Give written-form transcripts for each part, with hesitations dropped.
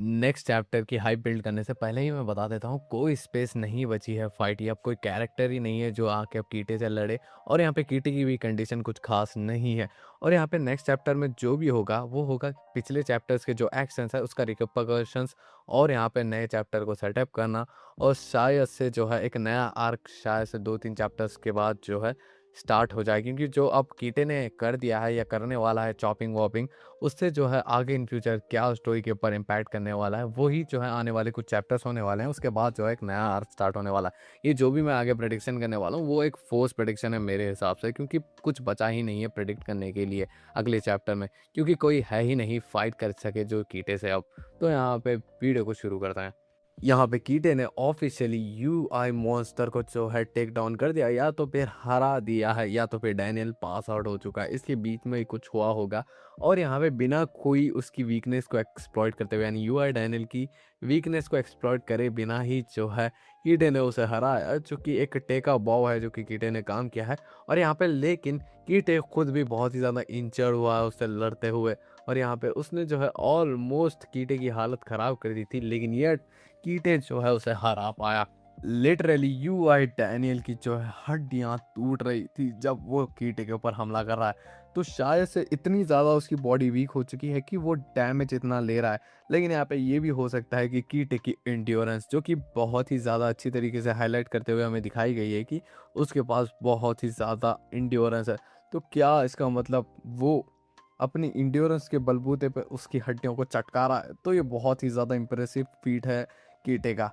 Next chapter की hype build करने से पहले ही मैं बता देता हूँ, कोई स्पेस नहीं बची है फाइट, या कोई कैरेक्टर ही नहीं है जो आके अब कीटे से लड़े। और यहाँ पे कीटे की भी कंडीशन कुछ खास नहीं है। और यहाँ पे नेक्स्ट चैप्टर में जो भी होगा वो होगा पिछले चैप्टर्स के जो एक्शंस है उसका रिकपरकशंस, और यहाँ पे नए चैप्टर को सेटअप करना। और शायद से जो है एक नया आर्क शायद से 2-3 चैप्टर्स के बाद जो है स्टार्ट हो जाए, क्योंकि जो अब कीटे ने कर दिया है या करने वाला है चॉपिंग वॉपिंग, उससे जो है आगे इन फ्यूचर क्या स्टोरी के ऊपर इम्पैक्ट करने वाला है, वही जो है आने वाले कुछ चैप्टर्स होने वाले हैं। उसके बाद जो है एक नया आर्क स्टार्ट होने वाला है। ये जो भी मैं आगे प्रेडिक्शन करने वाला हूँ वो एक फोर्स प्रेडिक्शन है मेरे हिसाब से, क्योंकि कुछ बचा ही नहीं है प्रेडिक्ट करने के लिए अगले चैप्टर में, क्योंकि कोई है ही नहीं फाइट कर सके जो कीटे से अब। तो यहाँ पे वीडियो को शुरू करते हैं। यहाँ पे कीटे ने ऑफिशियली यूआई मॉन्स्टर को जो है टेक डाउन कर दिया, या तो फिर हरा दिया है, या तो फिर डैनियल पास आउट हो चुका है, इसके बीच में ही कुछ हुआ होगा। और यहाँ पे बिना कोई उसकी वीकनेस को एक्सप्लॉइट करते हुए, यानी यूआई डैनियल की वीकनेस को एक्सप्लॉइट करे बिना ही जो है कीटे ने उसे हराया, जो कि एक टेका बॉव है जो कि कीटे ने काम किया है। और यहाँ पे लेकिन कीटे खुद भी बहुत ही ज़्यादा इंजर्ड हुआ है उससे लड़ते हुए। और यहाँ पे उसने जो है ऑलमोस्ट कीटे की हालत ख़राब कर दी थी, लेकिन ये कीटे जो है उसे हरा पाया। लिटरली यूआई डैनियल की जो है हड्डियां टूट रही थी जब वो कीटे के ऊपर हमला कर रहा है। तो शायद से इतनी ज़्यादा उसकी बॉडी वीक हो चुकी है कि वो डैमेज इतना ले रहा है। लेकिन यहाँ पे ये भी हो सकता है कि कीटे की एंड्योरेंस, जो कि बहुत ही ज़्यादा अच्छी तरीके से हाईलाइट करते हुए हमें दिखाई गई है कि उसके पास बहुत ही ज़्यादा एंड्योरेंस है। तो क्या इसका मतलब वो अपनी इंड्योरेंस के बलबूते पे उसकी हड्डियों को चटका रहा है? तो ये बहुत ही ज़्यादा इंप्रेसिव फीट है कीटे का।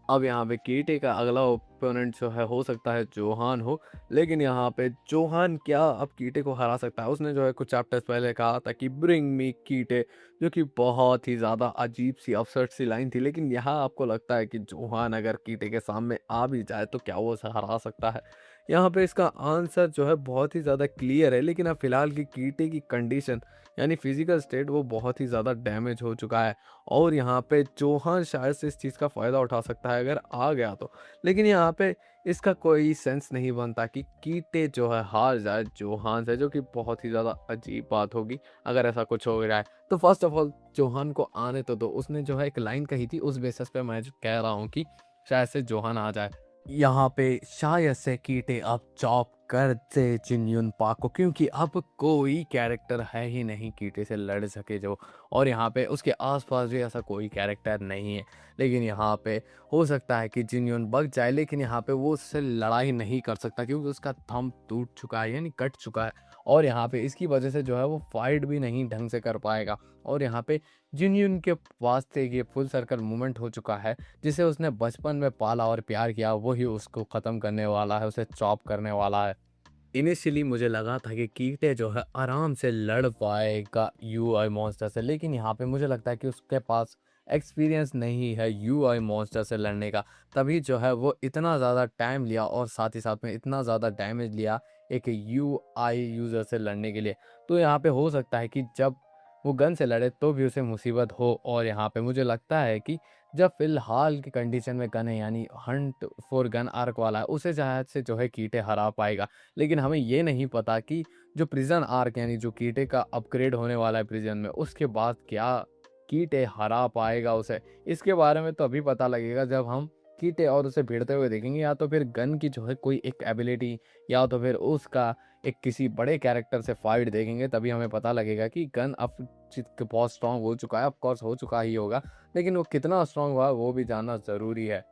अब यहाँ पे कीटे का अगला ओपोनेंट जो है हो सकता है जोहान हो, लेकिन यहाँ पे जोहान क्या अब कीटे को हरा सकता है? उसने जो है कुछ चैप्टर्स पहले कहा था कि ब्रिंग मी कीटे, जो कि बहुत ही ज़्यादा अजीब सी अपसर्ट सी लाइन थी। लेकिन यहाँ आपको लगता है कि जोहान अगर कीटे के सामने आ भी जाए तो क्या वो उसे हरा सकता है? यहाँ पे इसका आंसर जो है बहुत ही ज़्यादा क्लियर है, लेकिन अब फिलहाल की कीटे की कंडीशन यानी फिजिकल स्टेट वो बहुत ही ज़्यादा डैमेज हो चुका है। और यहाँ पे जोहान शायद से इस चीज़ का फ़ायदा उठा सकता है अगर आ गया तो। लेकिन यहाँ पे इसका कोई सेंस नहीं बनता कि कीटे जो है हार जाए जोहान से, जो कि बहुत ही ज़्यादा अजीब बात होगी अगर ऐसा कुछ हो जाए। तो फर्स्ट ऑफ ऑल जोहान को आने तो दो, उसने जो है एक लाइन कही थी, उस बेसिस पे मैं जो कह रहा हूँ कि शायद से जोहान आ जाए। यहाँ पे शायद से कीटे अब चॉप कर दे जिनयुन पाक को, क्योंकि अब कोई कैरेक्टर है ही नहीं कीटे से लड़ सके जो। और यहाँ पे उसके आसपास भी ऐसा कोई कैरेक्टर नहीं है। लेकिन यहाँ पे हो सकता है कि जिनयुन बच जाए, लेकिन यहाँ पे वो उससे लड़ाई नहीं कर सकता क्योंकि उसका थंब टूट चुका है, यानी कट चुका है। और यहाँ पे इसकी वजह से जो है वो फाइट भी नहीं ढंग से कर पाएगा। और यहाँ पे जिनयुन के वास्ते ये फुल सर्कल मूवमेंट हो चुका है, जिसे उसने बचपन में पाला और प्यार किया, वही उसको ख़त्म करने वाला है, उसे चॉप करने वाला है। इनिशियली मुझे लगा था कि कीटे जो है आराम से लड़ पाएगा यूआई मॉन्स्टर से, लेकिन यहाँ पे मुझे लगता है कि उसके पास एक्सपीरियंस नहीं है यूआई मॉन्स्टर से लड़ने का। तभी जो है वो इतना ज़्यादा टाइम लिया और साथ ही साथ में इतना ज़्यादा डैमेज लिया एक यूआई यूज़र से लड़ने के लिए। तो यहाँ पे हो सकता है कि जब वो गन से लड़े तो भी उसे मुसीबत हो। और यहाँ पे मुझे लगता है कि जब फ़िलहाल की कंडीशन में गन है, यानी हंट फॉर गन आर्क वाला है, उसे शायद से जो है कीटे हरा पाएगा। लेकिन हमें ये नहीं पता कि जो प्रिजन आर्क यानी जो कीटे का अपग्रेड होने वाला है प्रिजन में, उसके बाद क्या कीटे हरा पाएगा उसे? इसके बारे में तो अभी पता लगेगा जब हम कीटे और उसे भिड़ते हुए देखेंगे, या तो फिर गन की जो है कोई एक एबिलिटी, या तो फिर उसका एक किसी बड़े कैरेक्टर से फाइट देखेंगे, तभी हमें पता लगेगा कि गन अब बहुत स्ट्रांग हो चुका है। ऑफ कोर्स हो चुका ही होगा, लेकिन वो कितना स्ट्रांग हुआ वो भी जानना ज़रूरी है।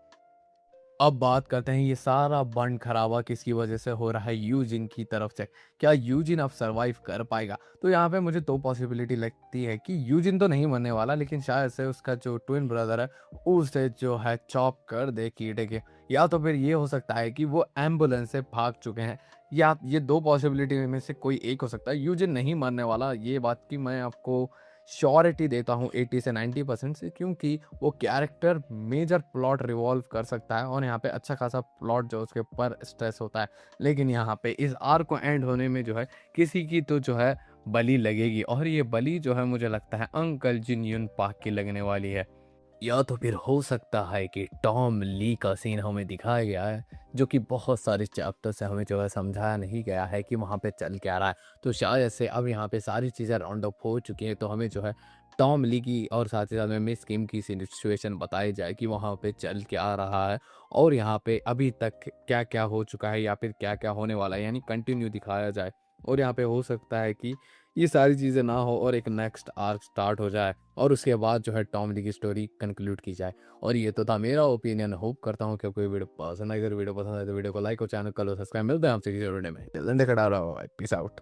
अब बात करते हैं ये सारा बंड खराबा किसकी वजह से हो रहा है? यूजिन की तरफ से। क्या यूजिन अब सरवाइव कर पाएगा? तो यहाँ पे मुझे दो पॉसिबिलिटी लगती है कि यूजिन तो नहीं मरने वाला, लेकिन शायद से उसका जो ट्विन ब्रदर है उसे जो है चॉप कर दे कीड़े के। या तो फिर ये हो सकता है कि वो एम्बुलेंस से भाग चुके हैं। या ये दो पॉसिबिलिटी में से कोई एक हो सकता है। यूजिन नहीं मरने वाला, ये बात की मैं आपको श्योरिटी देता हूँ 80 से 90% से, क्योंकि वो कैरेक्टर मेजर प्लॉट रिवॉल्व कर सकता है और यहाँ पे अच्छा खासा प्लॉट जो उसके ऊपर स्ट्रेस होता है। लेकिन यहाँ पे इस आर्क को एंड होने में जो है किसी की तो जो है बलि लगेगी, और ये बलि जो है मुझे लगता है अंकल जिन यून पाक की लगने वाली है। या तो फिर हो सकता है कि टॉम ली का सीन हमें दिखाया गया है, जो कि बहुत सारे चैप्टर से हमें जो है समझाया नहीं गया है कि वहाँ पे चल क्या रहा है। तो शायद से अब यहाँ पे सारी चीज़ें राउंड अप हो चुकी हैं, तो हमें जो है टॉम ली की और साथ ही साथ में मिस किम की सिचुएशन बताई जाए कि वहाँ पे चल क्या रहा है और यहाँ पे अभी तक क्या-क्या हो चुका है या फिर क्या-क्या होने वाला है, यानी कंटिन्यू दिखाया जाए। और यहाँ पे हो सकता है कि ये सारी चीज़ें ना हो और एक नेक्स्ट आर्क स्टार्ट हो जाए और उसके बाद जो है टॉम ली की स्टोरी कंक्लूड की जाए। और ये तो था मेरा ओपिनियन, होप करता हूँ कि आपको ये वीडियो पसंद आई। अगर वीडियो पसंद आए तो वीडियो को लाइक और चैनल को सब्सक्राइब। मिलते हैं आपसे किसी और वीडियो में। Till then take care, peace out.